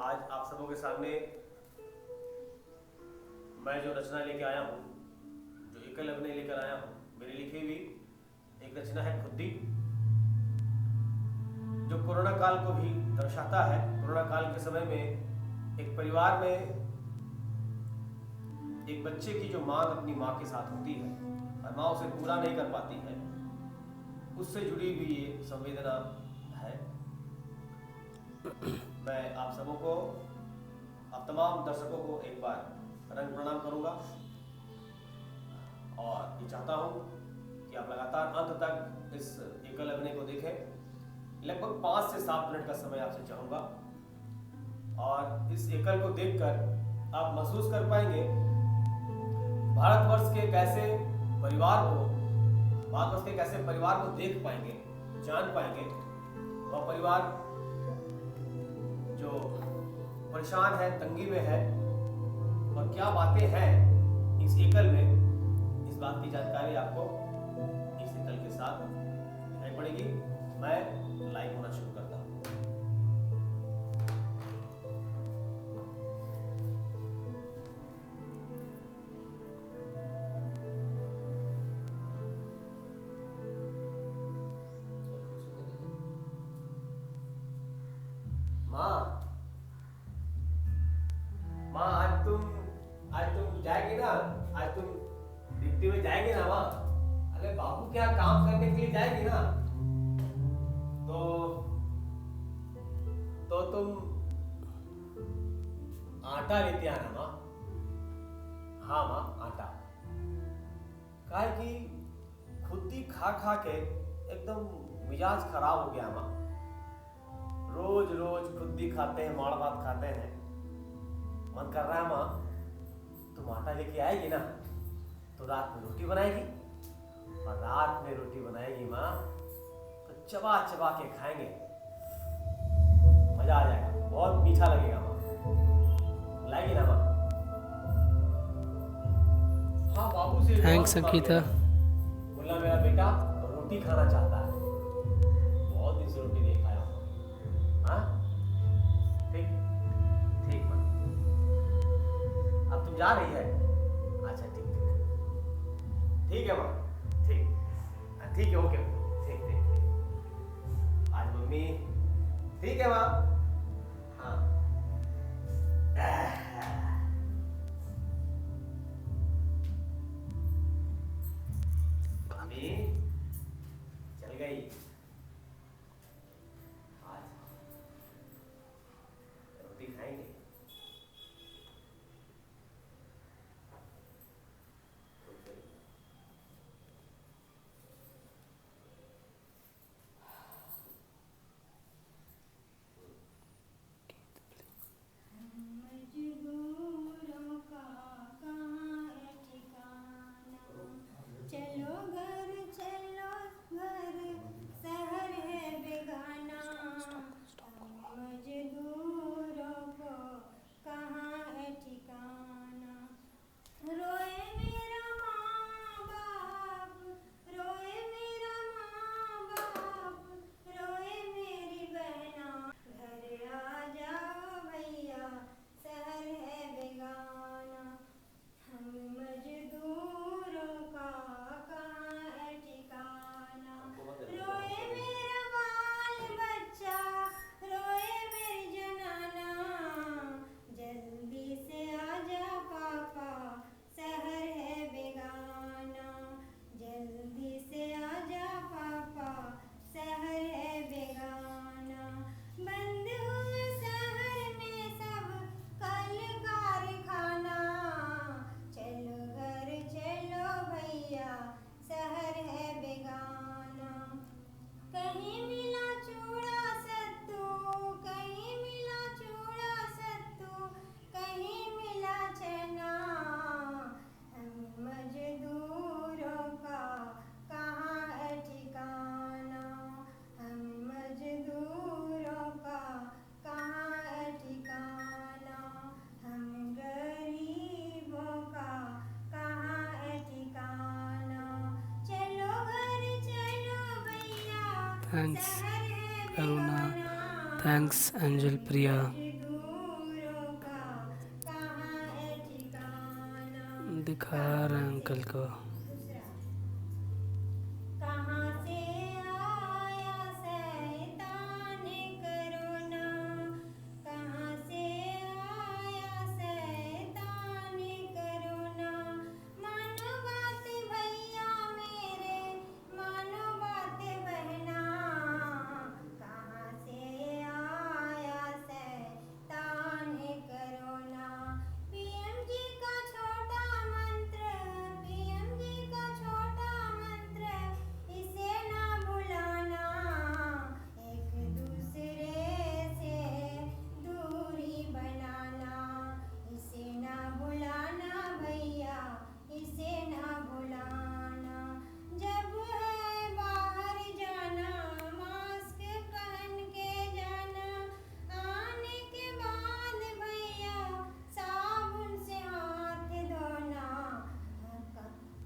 आज आप सबों के सामने मैं जो रचना लेके आया हूँ, जो एकल अभिनय लेकर आया हूँ, मेरी लिखी हुई एक रचना है खुद्दी, जो कोरोना काल को भी दर्शाता है। कोरोना काल के समय में एक परिवार में एक बच्चे की जो मांग अपनी माँ के साथ होती है और माँ उसे पूरा नहीं कर पाती है, उससे जुड़ी हुई ये संवेदना है। मैं आप सबों को, आप तमाम दर्शकों को एक बार रंग प्रणाम करूंगा और ये चाहता हूं कि आप लगातार अंत तक इस एकल अभिनय को देखें। लगभग 5 से 7 मिनट का समय आपसे चाहूंगा और इस एकल को देखकर आप महसूस कर पाएंगे भारतवर्ष के कैसे परिवार को, भारतवर्ष के कैसे परिवार को देख पाएंगे, जान पाएंगे। वह परिवार जो परेशान है, तंगी में है, और क्या बातें हैं इस एकल में, इस बात की जानकारी आपको इस एकल के साथ दिखाई पड़ेगी। मैं लाइव होना शुरू करता हूँ। माँ, माँ आज तुम जाएगी ना? आज तुम डिप्टी में जाएगी ना माँ? अरे बाबू क्या काम करने के लिए जाएगी ना? तो तुम आटा लेते आना माँ। हाँ माँ, आटा। काहे कि खुद्दी खा खा के एकदम मिजाज खराब हो गया माँ। रोज रोज खुद्दी खाते हैं, माड़ भात खाते हैं। मन कर रहा है माँ, तुम आटा लेके आएगी ना तो रात में रोटी बनाएगी, और रात में रोटी बनाएगी माँ तो चबा चबा के खाएंगे, मजा आ जाएगा, बहुत मीठा लगेगा माँ। लाएगी ना माँ? हाँ, बाबू से थैंक्स अंकिता। बोला मेरा बेटा रोटी खाना चाहता है, बहुत दिन से रोटी नहीं खाया। हाँ ठीक, ठीक माँ। अब तुम जा रही है? अच्छा ठीक ठीक ठीक है माँ, ठीक ठीक है, ओके, ठीक ठीक ठीक। आज मम्मी ठीक है माँ। हाँ मम्मी चल गई। आज रोटी खाएंगे। मजबूरों का कहाँ है ठिकाना, चलो घर शहर है बेगाना। हम मजदूरों को कहाँ है ठिकाना, रोए मेरा माँ बाप, रोए मेरा माँ बाप, रोए मेरी बहना। घर आ जाओ भैया, शहर है बेगाना। हम मजदूरों का कहाँ है ठिकाना, रोए मेरा बाल बच्चा, रोए मेरी जनाना। जल्दी से आजा पापा, शहर है बेगाना। जल्दी से आजा पापा, शहर है बेगाना। बंद हुए शहर में सब कल कारखाना, चलो घर चलो भैया, शहर है बेगाना। कहीं मिला चूड़ा सत्तू, कहीं मिला चूड़ा सत्तू, कहीं मिला चना। हम मजदूरों का कहाँ है ठिकाना, हम मजदूरों का कहाँ है ठिकाना। हम गरीबों का कहाँ है ठिकाना, चलो घर चलो भैया, थैंक्स शहर है करुणा। बेगाना। थैंक्स एंजल प्रिया। मजदूरों दिखा रहे हैं अंकल को। कहाँ से आया शैतान करोना, कहाँ से आया शैतान करोना। मानो बात भैया मेरे, मानो बात बहना, कहाँ से आया शैतान करोना। पीएम जी का छोटा मंत्र, पीएम जी का छोटा मंत्र, इसे ना भुलाना, एक दूसरे से दूरी बनाना, इसे ना भुलाना भैया, इसे ना भुलाना। जब है बाहर जाना, मास्क पहन के जाना, आने के बाद भैया साबुन से हाथ धोना।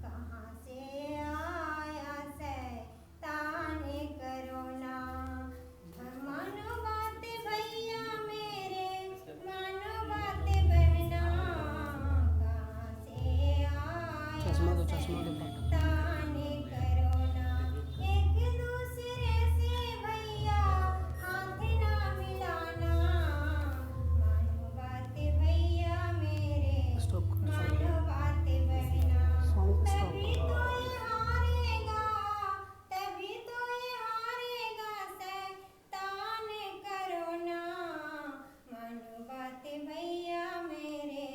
कहाँ से आया शैतान करोना। मानो बात भैया मेरे, मानो बात बहना, कहाँ से आया चश्मा दो पापा। शैतान करोना। एक दूसरे से भैया हाथ ना मिलाना, मानो बात भैया मेरे, स्टॉप करो, मानो बात बहना। सॉन्ग स्टॉप तभी करो। तो ये हारेगा, तभी तो ये हारेगा शैतान करोना। मानो बात भैया मेरे,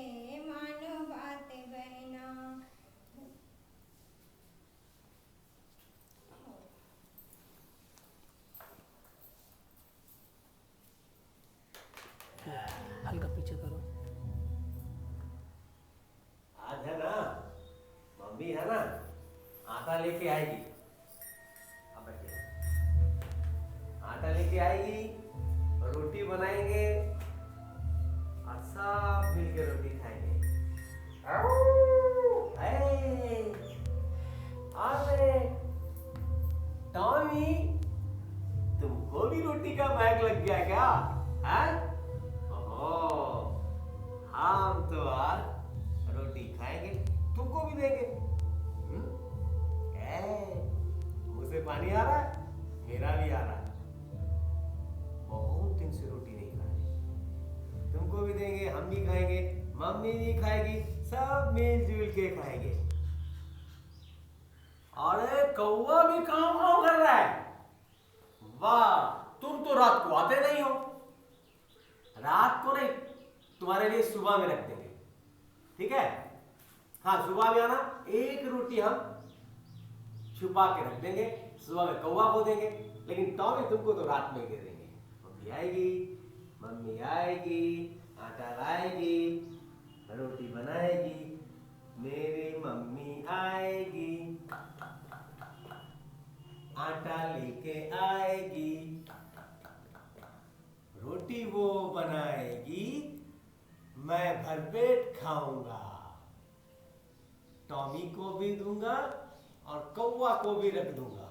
मानो बात बहना। हल्का पीछे करो। आज है ना, मम्मी है ना, आटा लेके आएगी। अब बैठिए। आटा लेके आएगी, रोटी बनाएंगे और सब मिलके रोटी खाएंगे। हे, अरे टॉमी, तुमको भी रोटी का महक लग गया क्या? हैं? ओहो, हम तो आज रोटी खाएंगे, तुमको भी देंगे। मुंह से पानी आ रहा है, मेरा भी आ रहा है। बहुत दिन से रोटी नहीं खाई, तुमको भी देंगे, हम भी खाएंगे, मम्मी भी खाएगी, सब मिलजुल के खाएंगे। अरे कौवा भी काम कर रहा है। वाह, तुम तो रात को आते नहीं हो। रात को नहीं, तुम्हारे लिए सुबह में रख देंगे, ठीक है? हाँ, सुबह में आना, एक रोटी हम छुपा के रख देंगे, सुबह में कौवा को देंगे, लेकिन टॉमी तुमको तो रात में दे देंगे। मम्मी आएगी, आटा लाएगी, रोटी बनाएगी, मेरी मम्मी आएगी, आटा लेके आएगी, रोटी वो बनाएगी, मैं भरपेट खाऊंगा, टॉमी को भी दूंगा और कौवा को भी रख दूंगा।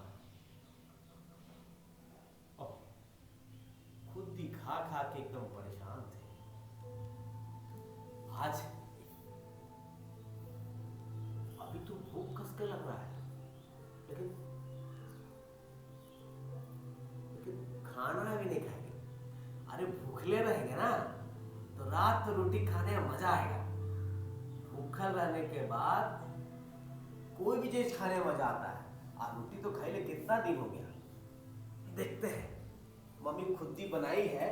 खुद ही खा खा के एकदम परेशान थे। आज अभी तो भूख कस के लग रहा है, लेकिन खाना भी नहीं खाएंगे। अरे भूखले रहेंगे ना तो रात तो रोटी खाने में मजा आएगा। भूखल रहने के बाद कोई भी चीज खाने में मजा आता है। और रोटी तो खाई ले कितना दिन हो गया, देखते हैं। मम्मी खुद ही बनाई है,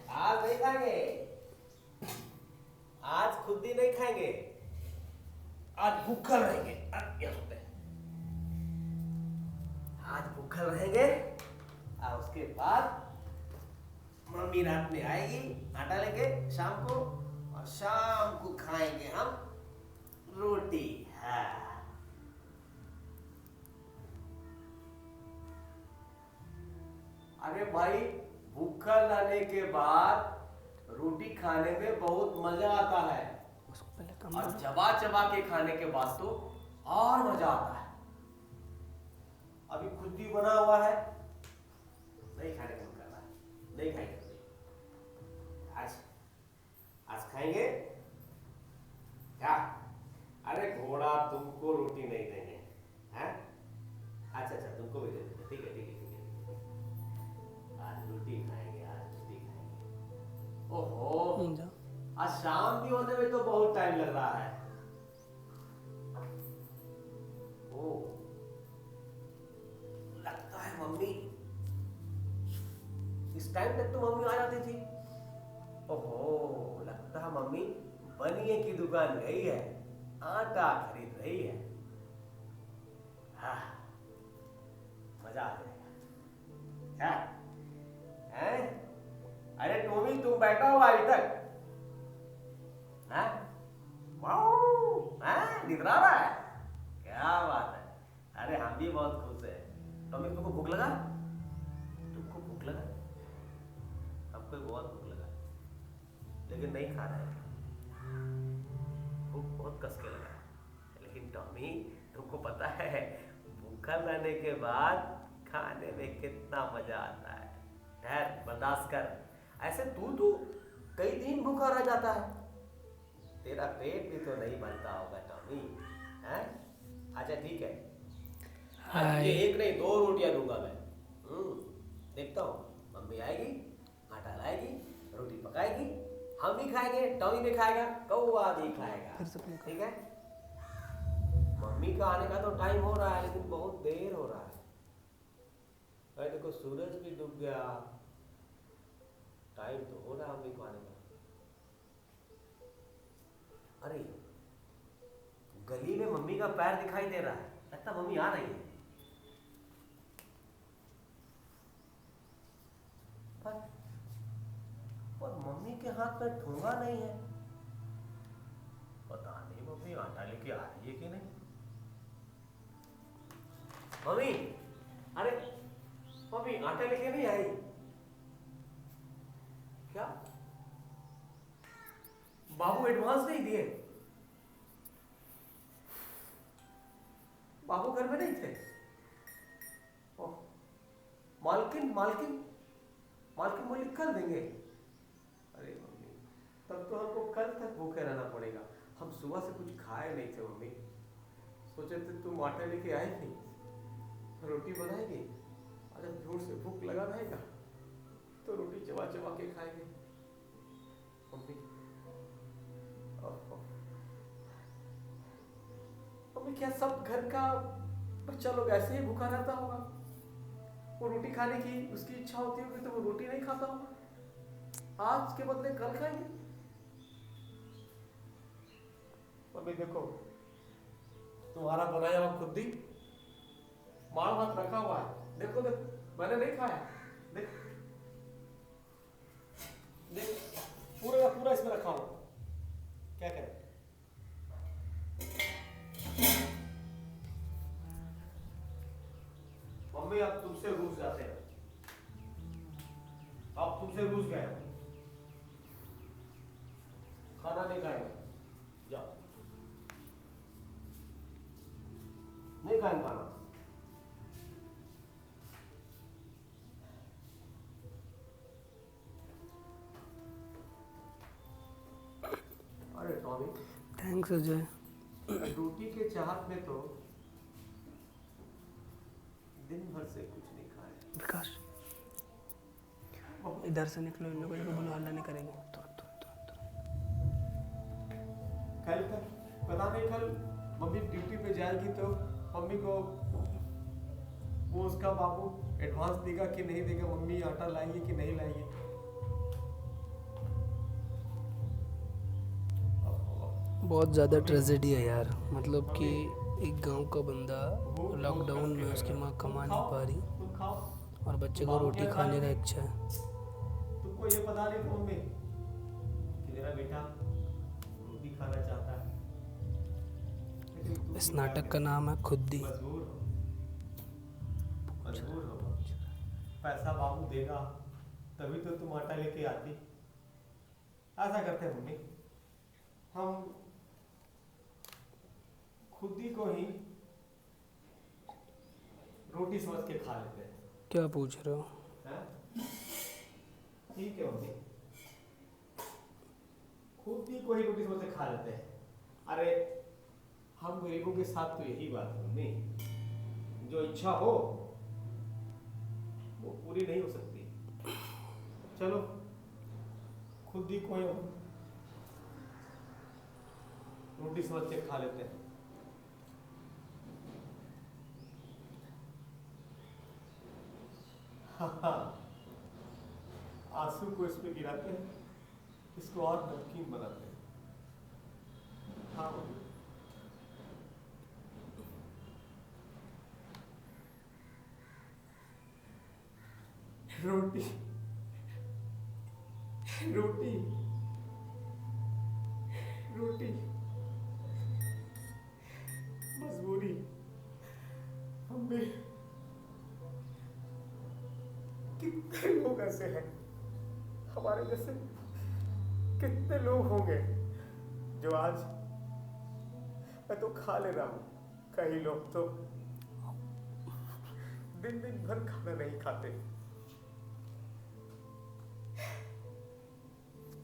आज नहीं खाएंगे, आज खुद ही नहीं खाएंगे, आज भूखल रहेंगे। आज भूखल रहेंगे और उसके बाद मम्मी रात में आएगी आटा लेके शाम को, और शाम को खाएंगे हम रोटी। है अरे भाई, भूखा रहने के बाद रोटी खाने में बहुत मजा आता है, उसको पहले कम और करो। चबा चबा के खाने के बाद तो और मजा आता है। अभी खुद ही बना हुआ है, नहीं खाने का मन कर रहा है। रोटी नहीं देंगे, हैं? अच्छा अच्छा, तुमको भी दे देंगे, ठीक है ठीक है ठीक है। आज रोटी खाएंगे, आज रोटी खाएंगे। ओहो, जा आज शाम भी होने में तो बहुत टाइम लग रहा है। ओ, लगता है मम्मी, इस टाइम तक तो मम्मी आ जाती थी। ओहो, लगता है मम्मी बनिए की दुकान गई है, आटा खरीद रही है। हाँ, मजा आ जाएगा। क्या हैं? अरे टोमी, तुम बैठा हो अभी तक? हैं? वाओ, हैं? निद्रा रहा है? क्या बात है। अरे हम भी बहुत खुश हैं। टोमी, तुमको भूख लगा? तुमको भूख लगा? हमको बहुत भूख लगा, लेकिन नहीं खा रहा है। भूख बहुत कस के लगा है। लेकिन टॉमी, तुमको पता है भूखा रहने के बाद खाने में कितना मजा आता है। ठहर, बर्दाश्त कर। ऐसे तू कई दिन भूखा रह जाता है, तेरा पेट भी तो नहीं भरता होगा टॉमी, हैं? अच्छा ठीक है, आज ये एक नहीं 2 रोटियां दूंगा मैं। देखता हूँ, मम्मी आएगी, आटा लाएगी, रोटी पकाएगी, हम भी खाएंगे, टॉमी भी खाएगा, कौवा भी खाएगा, ठीक है? मम्मी का आने का तो टाइम हो रहा है, लेकिन बहुत देर हो रहा है। अरे देखो, सूरज भी डूब गया, टाइम तो हो रहा है मम्मी को आने का। अरे गली में मम्मी का पैर दिखाई दे रहा है, लगता मम्मी आ रही है। पर मम्मी के हाथ में ठोंगा नहीं है, पता नहीं मम्मी आटा लेके आ रही है कि नहीं। मम्मी, अरे मम्मी आटा लेके नहीं आई क्या? बाबू एडवांस नहीं दिए? बाबू घर में नहीं थे? ओह, मालकिन मालकिन मालकिन बोली कल देंगे। अरे मम्मी, तब तो हमको कल तक भूखे रहना पड़ेगा। हम सुबह से कुछ खाए नहीं थे मम्मी, सोचे थे तुम आटा लेके आएगी, रोटी बनाएगी, अगर जोर से भूख लगा रहेगा तो रोटी चबा चबा के खाएंगे। मम्मी, मम्मी क्या सब घर का बच्चा लोग ऐसे ही भूखा रहता होगा? वो रोटी खाने की उसकी इच्छा होती होगी तो वो रोटी नहीं खाता होगा, आज के बदले कल खाएंगे। मम्मी देखो, तुम्हारा बनाया हुआ खुद ही माड़ भात रखा हुआ है, देखो देखो, मैंने नहीं खाया, देख देख, पूरा का पूरा इसमें रखा हुआ। क्या करें? मम्मी अब तुमसे रूस जाते हैं, अब तुमसे रूस गए, खाना नहीं खाएंगे, जाओ, नहीं खाएंगे खाना। अरे टॉमी, थैंक्स अजय। रोटी के चाहत में तो दिन भर से कुछ नहीं खाया। विकास, इधर से निकलो, इन लोगों को बुला, हल्ला नहीं करेंगे। कल तक पता नहीं, कल मम्मी ड्यूटी पे जाएगी तो मम्मी को वो उसका बाबू एडवांस देगा कि नहीं देगा, मम्मी आटा लाएगी कि नहीं लाएगी। बहुत ज़्यादा ट्रेजेडी है यार, मतलब कि एक गांव का बंदा लॉकडाउन में उसकी माँ कमा नहीं पा रही तुम खाओ, और बच्चे को रोटी खाने का इच्छा है। तुमको ये पता नहीं था मम्मी कि मेरा बेटा रोटी खाना चाहता है, लेकिन तुम इस नाटक का नाम है खुदी। मजबूर हो। पैसा बाबू देगा तभी तो तुम आटा लेके आती। ऐसा करते हैं मम्मी, हम खुद ही को ही रोटी समझ के खा लेते हैं। क्या पूछ रहे हो? ठीक है मम्मी, खुद ही को ही रोटी समझ के खा लेते हैं। अरे हम गरीबों के साथ तो यही बात है मम्मी, जो इच्छा हो वो पूरी नहीं हो सकती। चलो खुद ही कोई रोटी समझ के खा लेते हैं। हाँ, आंसू को इसमें गिराते हैं, इसको और नमकीन बनाते हैं। हाँ रोटी रोटी रोटी मजबूरी। मम्मी कितने लोग ऐसे हैं, हमारे जैसे कितने लोग होंगे जो आज, मैं तो खा ले रहा हूं, कई लोग तो दिन दिन भर खाना नहीं खाते।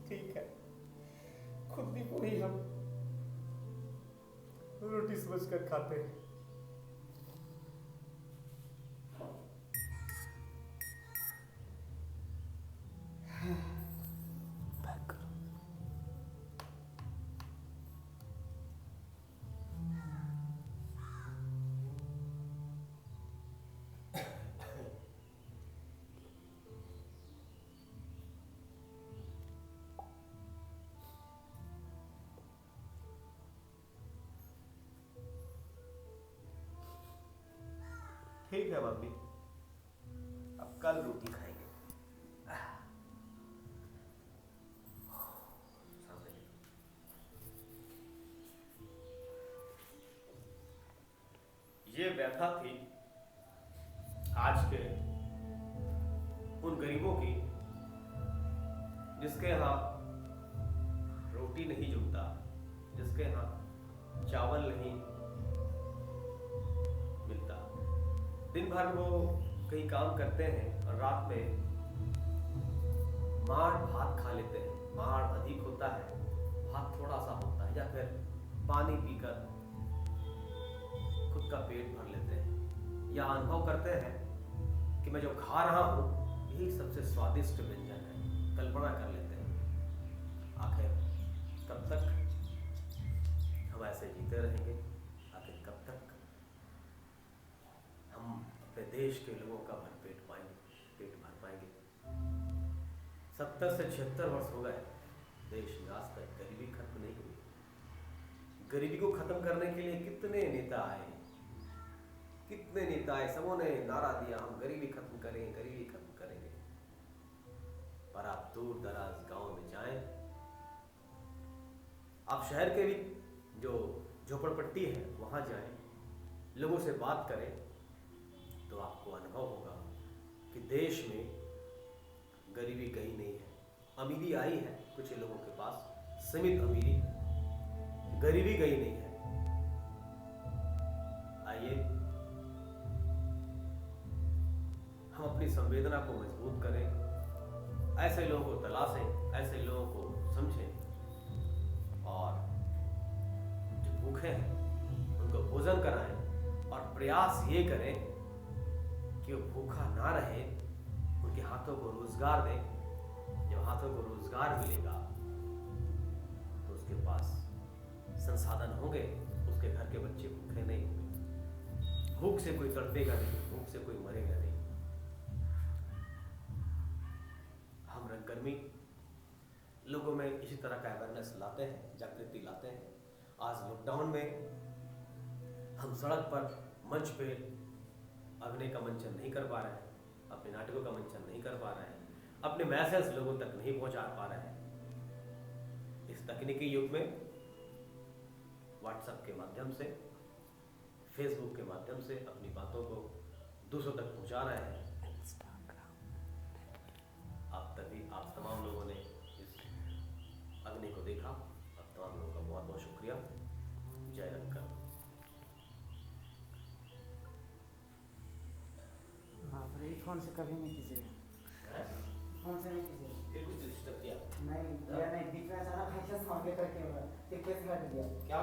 ठीक है, खुद भी को ही हम रोटी समझकर खाते हैं। ठीक है मम्मी, अब कल रोटी खाएंगे। ये व्यथा थी आज के उन गरीबों की जिसके यहाँ रोटी नहीं जुटता, जिसके यहाँ चावल नहीं मिलता। दिन भर वो कहीं काम करते हैं और रात में माड़ भात खा लेते हैं। माड़ अधिक होता है, भात थोड़ा सा होता है, या फिर पानी पीकर खुद का पेट भर लेते हैं, या अनुभव करते हैं कि मैं जो खा रहा हूं यही सबसे स्वादिष्ट व्यंजन है, कल्पना कर लेते हैं। आखिर कब तक हम ऐसे जीते रहेंगे? आखिर कब तक हम अपने देश के लोगों का पेट भर पाएंगे? 70 से 76 वर्ष हो गए देश में, आज तक गरीबी खत्म नहीं हुई। गरीबी को खत्म करने के लिए कितने नेता आए, कितने नेता आए, सबों ने नारा दिया हम गरीबी खत्म करेंगे, गरीबी खत्म करेंगे। पर आप दूर दराज गांव में जाएं, आप शहर के भी जो झोपड़पट्टी है वहां जाएं, लोगों से बात करें, तो आपको अनुभव होगा कि देश में गरीबी गई नहीं है। अमीरी आई है कुछ लोगों के पास, सीमित अमीरी, गरीबी गई नहीं है। आइए हम अपनी संवेदना को मजबूत करें, ऐसे लोगों को तलाशें, ऐसे लोगों को समझें, और जो भूखे हैं उनको भोजन कराएं, और प्रयास ये करें कि वो भूखा ना रहे, उनके हाथों को रोजगार दें। जब हाथों को रोजगार मिलेगा तो उसके पास संसाधन होंगे, उसके घर के बच्चे भूखे नहीं होंगे। भूख से कोई तड़पेगा नहीं, भूख से कोई मरेगा नहीं। हम रंगकर्मी लोगों में इसी तरह का अवेयरनेस लाते हैं, जागृति लाते हैं। आज लॉकडाउन में हम सड़क पर, मंच पे अभिनय का मंचन नहीं कर पा रहे हैं, अपने नाटकों का मंचन नहीं कर पा रहे हैं, अपने मैसेज लोगों तक नहीं पहुंचा पा रहे हैं। इस तकनीकी युग में व्हाट्सएप के माध्यम से, फेसबुक के माध्यम से अपनी बातों को दूसरों तक पहुंचा रहे हैं। आप तमाम लोगों ने इस अग्नि को देखा, आप तमाम लोगों का बहुत बहुत शुक्रिया। जय रंगकर। फोन से कभी नहीं कीजिएगा, फोन से नहीं कीजिएगा। ये कुछ डिस्टर्ब किया नहीं, नहीं, बीच में अचानक ऐसा साउंड करके कैसे कर दिया। क्या